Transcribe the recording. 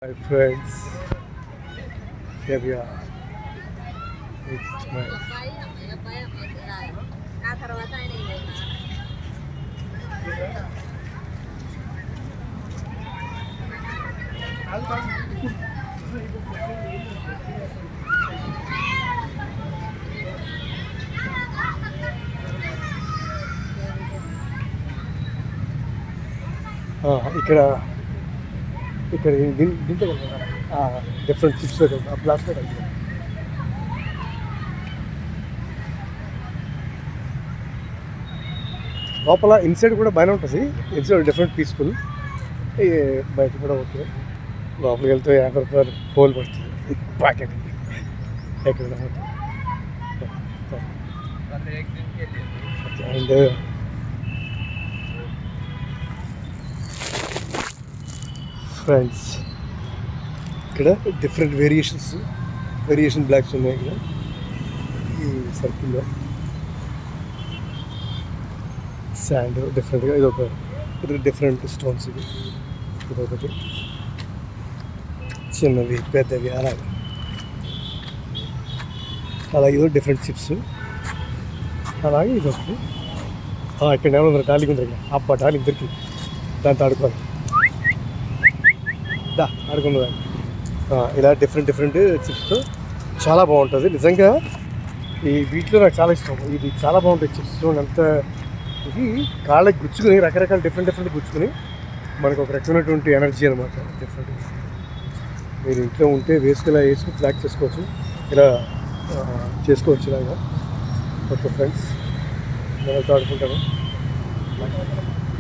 My friends, here we are. It's my ఇక్కడ ఇక్కడ దీంట్లో డిఫరెంట్ చిప్స్ ప్లాస్టిక్ కలిపి లోపల ఇన్సైడ్ కూడా బాగానే ఉంటుంది. ఇన్సైడ్ డిఫరెంట్ పీస్ఫుల్, బయట కూడా ఓకే. లోపలికి వెళ్తే ₹50 హోల్ పడుతుంది ప్యాకెట్ ఎక్కడ. అండ్ ఫ్రెండ్స్ ఇక్కడ డిఫరెంట్ వేరియేషన్ బ్లాక్స్ ఉన్నాయి. ఇక్కడ ఈ సర్కిల్లో శాండ్ డిఫరెంట్గా ఇది డిఫరెంట్ స్టోన్స్. ఇదొకటి చిన్నవి పెద్దవి అలాగే ఇదో డిఫరెంట్ చిప్స్. అలాగే ఇదొకటి ఇక్కడ ఏమన్నా డార్లింగ్ ఉంది. అబ్బా డార్లింగ్ దొరికి దాంతో ఆడుకోవాలి. ఆడుకున్నదా ఇలా డిఫరెంట్ చిప్స్ చాలా బాగుంటుంది. నిజంగా ఈ వీటిలో నాకు చాలా ఇష్టం. ఇది చాలా బాగుంటుంది చిప్స్. అంత ఇది కాళ్ళకి గుచ్చుకుని రకరకాల డిఫరెంట్ గుచ్చుకుని మనకు ఒక రకమైనటువంటి ఎనర్జీ అనమాట. డిఫరెంట్ మీరు ఇంట్లో ఉంటే వేసుకుని ప్యాక్ చేసుకోవచ్చు, ఇలా చేసుకోవచ్చు. ఇలాగా ఓకే ఫ్రెండ్స్, నేను ఆడుకుంటాను.